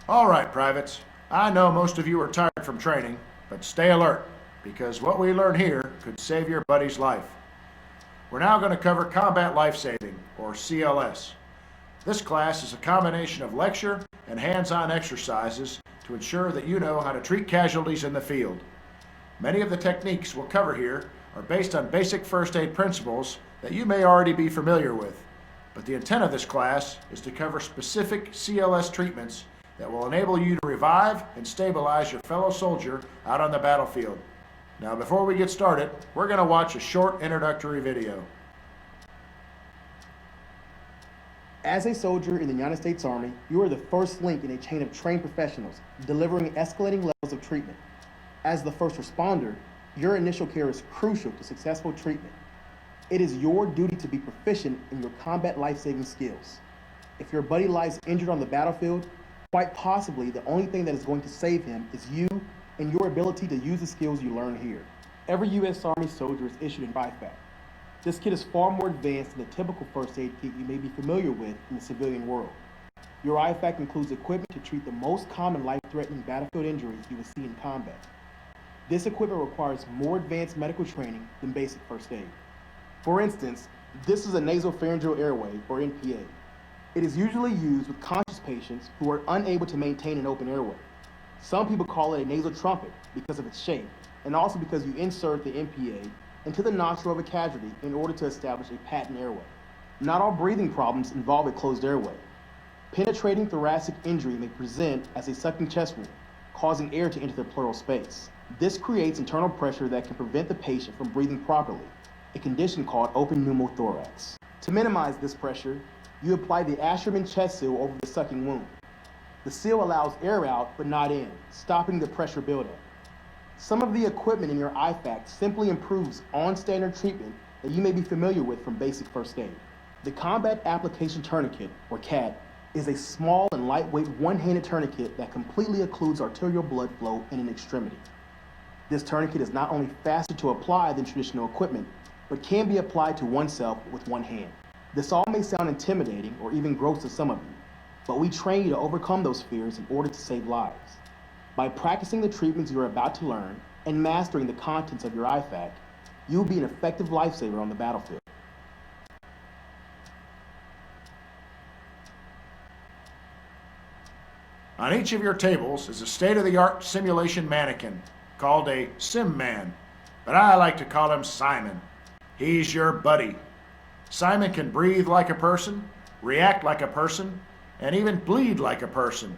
All right, privates. I know most of you are tired from training, but stay alert, because what we learn here could save your buddy's life. We're now going to cover Combat Life Saving, or CLS. This class is a combination of lecture and hands-on exercises to ensure that you know how to treat casualties in the field. Many of the techniques we'll cover here are based on basic first aid principles that you may already be familiar with, but the intent of this class is to cover specific CLS treatments that will enable you to revive and stabilize your fellow soldier out on the battlefield. Now, before we get started, we're going to watch a short introductory video. As a soldier in the United States Army, you are the first link in a chain of trained professionals delivering escalating levels of treatment. As the first responder, your initial care is crucial to successful treatment. It is your duty to be proficient in your combat life-saving skills. If your buddy lies injured on the battlefield, quite possibly the only thing that is going to save him is you and your ability to use the skills you learn here. Every U.S. Army soldier is issued an IFAC. This kit is far more advanced than the typical first aid kit you may be familiar with in the civilian world. Your IFAC includes equipment to treat the most common life-threatening battlefield injuries you will see in combat. This equipment requires more advanced medical training than basic first aid. For instance, this is a nasopharyngeal airway, or NPA. It is usually used with conscious patients who are unable to maintain an open airway. Some people call it a nasal trumpet because of its shape, and also because you insert the NPA into the nostril of a casualty in order to establish a patent airway. Not all breathing problems involve a closed airway. Penetrating thoracic injury may present as a sucking chest wound, causing air to enter the pleural space. This creates internal pressure that can prevent the patient from breathing properly, a condition called open pneumothorax. To minimize this pressure, you apply the Asherman chest seal over the sucking wound. The seal allows air out but not in, stopping the pressure buildup. Some of the equipment in your IFAC simply improves on-standard treatment that you may be familiar with from basic first aid. The Combat Application Tourniquet, or CAT, is a small and lightweight one-handed tourniquet that completely occludes arterial blood flow in an extremity. This tourniquet is not only faster to apply than traditional equipment, but can be applied to oneself with one hand. This all may sound intimidating or even gross to some of you, but we train you to overcome those fears in order to save lives. By practicing the treatments you are about to learn and mastering the contents of your IFAC, you will be an effective lifesaver on the battlefield. On each of your tables is a state-of-the-art simulation mannequin called a Sim Man, but I like to call him Simon. He's your buddy. Simon can breathe like a person, react like a person, and even bleed like a person.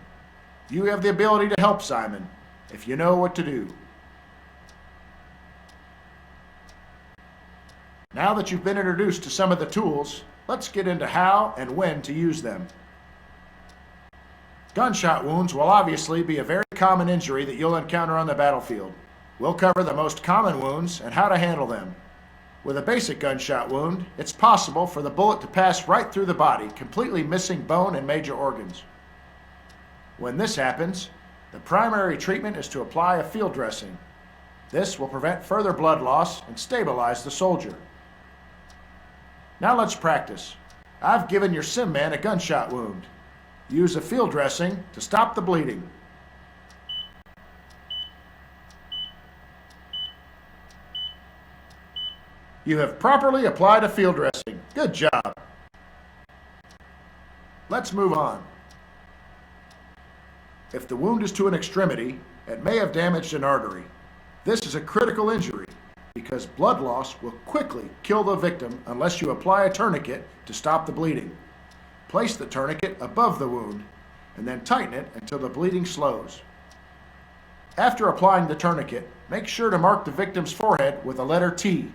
You have the ability to help Simon if you know what to do. Now that you've been introduced to some of the tools, let's get into how and when to use them. Gunshot wounds will obviously be a very common injury that you'll encounter on the battlefield. We'll cover the most common wounds and how to handle them. With a basic gunshot wound, it's possible for the bullet to pass right through the body, completely missing bone and major organs. When this happens, the primary treatment is to apply a field dressing. This will prevent further blood loss and stabilize the soldier. Now let's practice. I've given your Sim Man a gunshot wound. Use a field dressing to stop the bleeding. You have properly applied a field dressing. Good job. Let's move on. If the wound is to an extremity, it may have damaged an artery. This is a critical injury because blood loss will quickly kill the victim unless you apply a tourniquet to stop the bleeding. Place the tourniquet above the wound and then tighten it until the bleeding slows. After applying the tourniquet, make sure to mark the victim's forehead with the letter T.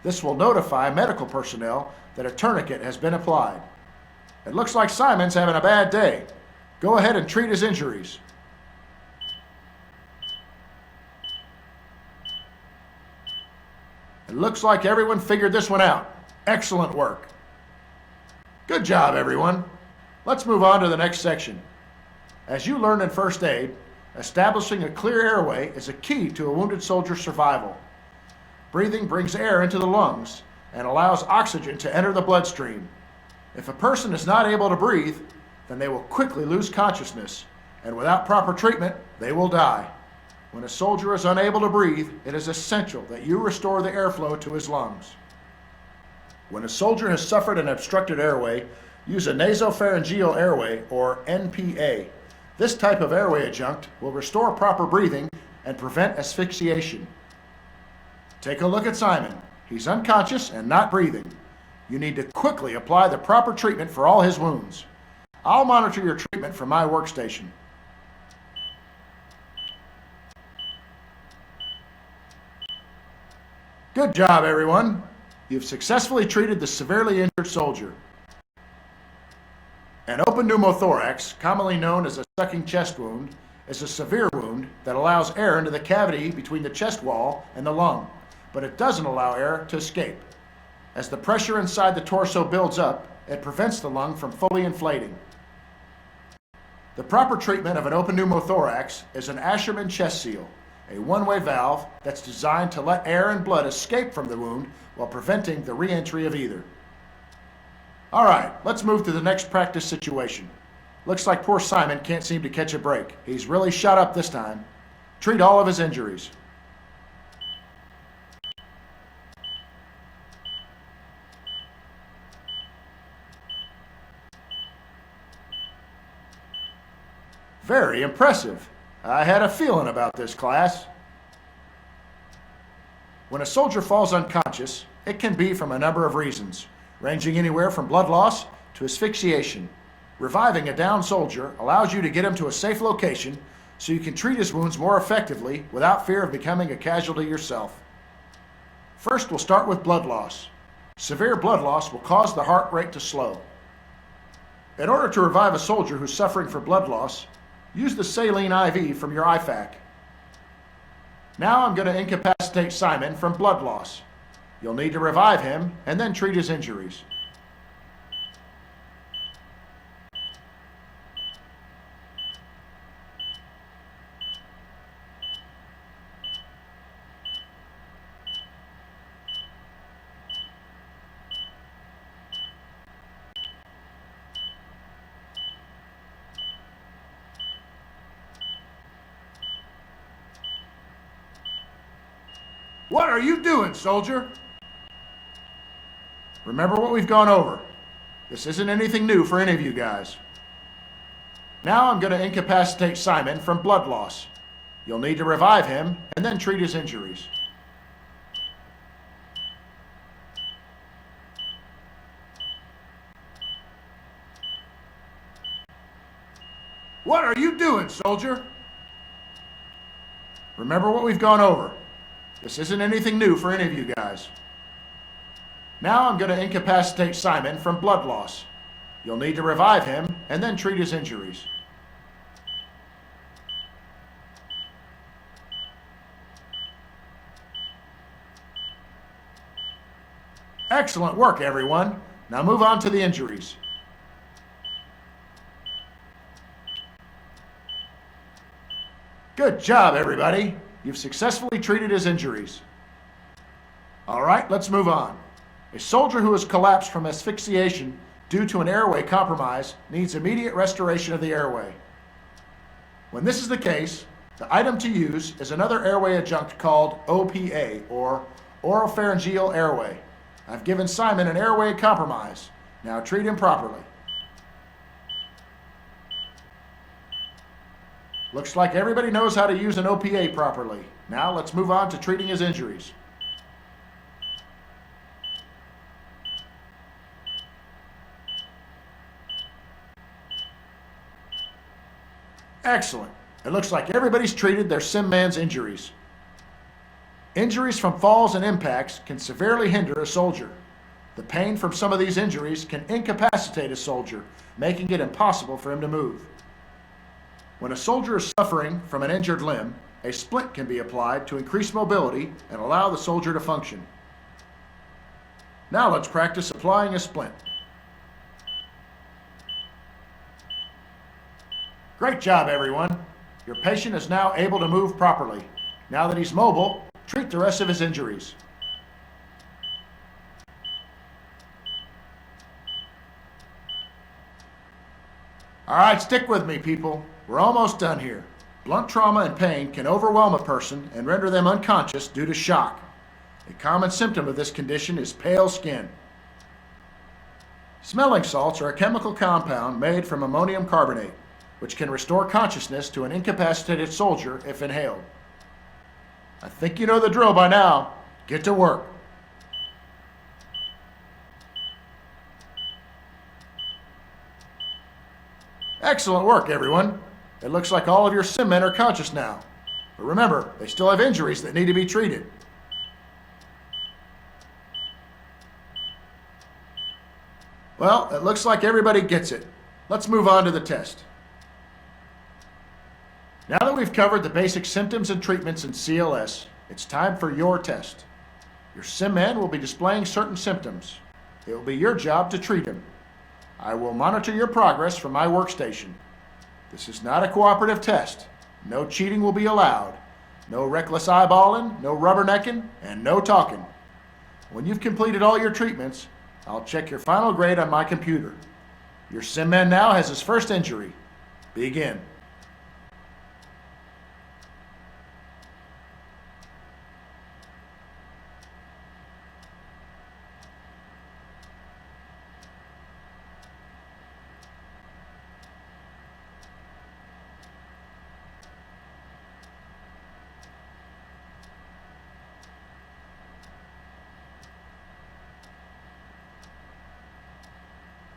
This will notify medical personnel that a tourniquet has been applied. It looks like Simon's having a bad day. Go ahead and treat his injuries. It looks like everyone figured this one out. Excellent work. Good job, everyone. Let's move on to the next section. As you learned in first aid, establishing a clear airway is a key to a wounded soldier's survival. Breathing brings air into the lungs and allows oxygen to enter the bloodstream. If a person is not able to breathe, then they will quickly lose consciousness, and without proper treatment, they will die. When a soldier is unable to breathe, it is essential that you restore the airflow to his lungs. When a soldier has suffered an obstructed airway, use a nasopharyngeal airway, or NPA. This type of airway adjunct will restore proper breathing and prevent asphyxiation. Take a look at Simon. He's unconscious and not breathing. You need to quickly apply the proper treatment for all his wounds. I'll monitor your treatment from my workstation. Good job, everyone. You've successfully treated the severely injured soldier. An open pneumothorax, commonly known as a sucking chest wound, is a severe wound that allows air into the cavity between the chest wall and the lung, but it doesn't allow air to escape. As the pressure inside the torso builds up, it prevents the lung from fully inflating. The proper treatment of an open pneumothorax is an Asherman chest seal, a one-way valve that's designed to let air and blood escape from the wound while preventing the re-entry of either. All right, let's move to the next practice situation. Looks like poor Simon can't seem to catch a break. He's really shot up this time. Treat all of his injuries. Very impressive. I had a feeling about this class. When a soldier falls unconscious, it can be from a number of reasons, ranging anywhere from blood loss to asphyxiation. Reviving a downed soldier allows you to get him to a safe location so you can treat his wounds more effectively without fear of becoming a casualty yourself. First, we'll start with blood loss. Severe blood loss will cause the heart rate to slow. In order to revive a soldier who's suffering from blood loss, use the saline IV from your IFAC. Now I'm going to incapacitate Simon from blood loss. You'll need to revive him and then treat his injuries. What are you doing, soldier? Remember what we've gone over. This isn't anything new for any of you guys. Now I'm going to incapacitate Simon from blood loss. You'll need to revive him and then treat his injuries. What are you doing, soldier? Remember what we've gone over. This isn't anything new for any of you guys. Now I'm going to incapacitate Simon from blood loss. You'll need to revive him and then treat his injuries. Excellent work, everyone. Now move on to the injuries. Good job, everybody. You've successfully treated his injuries. All right, let's move on. A soldier who has collapsed from asphyxiation due to an airway compromise needs immediate restoration of the airway. When this is the case, the item to use is another airway adjunct called OPA, or oropharyngeal airway. I've given Simon an airway compromise. Now treat him properly. Looks like everybody knows how to use an OPA properly. Now let's move on to treating his injuries. Excellent. It looks like everybody's treated their SimMan's injuries. Injuries from falls and impacts can severely hinder a soldier. The pain from some of these injuries can incapacitate a soldier, making it impossible for him to move. When a soldier is suffering from an injured limb, a splint can be applied to increase mobility and allow the soldier to function. Now let's practice applying a splint. Great job, everyone. Your patient is now able to move properly. Now that he's mobile, treat the rest of his injuries. All right, stick with me, people. We're almost done here. Blunt trauma and pain can overwhelm a person and render them unconscious due to shock. A common symptom of this condition is pale skin. Smelling salts are a chemical compound made from ammonium carbonate, which can restore consciousness to an incapacitated soldier if inhaled. I think you know the drill by now. Get to work. Excellent work, everyone. It looks like all of your sim men are conscious now. But remember, they still have injuries that need to be treated. Well, it looks like everybody gets it. Let's move on to the test. Now that we've covered the basic symptoms and treatments in CLS, it's time for your test. Your sim man will be displaying certain symptoms. It will be your job to treat them. I will monitor your progress from my workstation. This is not a cooperative test. No cheating will be allowed. No reckless eyeballing, no rubbernecking, and no talking. When you've completed all your treatments, I'll check your final grade on my computer. Your sim man now has his first injury. Begin.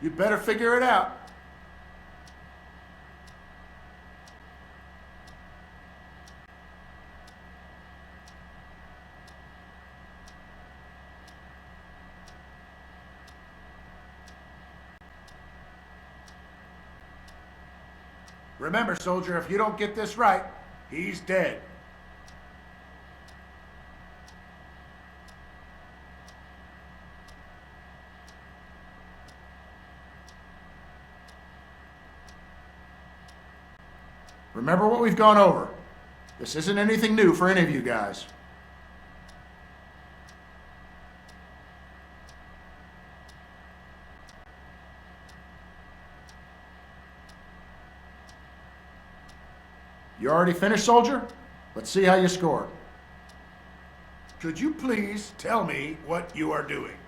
You better figure it out. Remember, soldier, if you don't get this right, he's dead. Remember what we've gone over. This isn't anything new for any of you guys. You already finished, soldier? Let's see how you score. Could you please tell me what you are doing?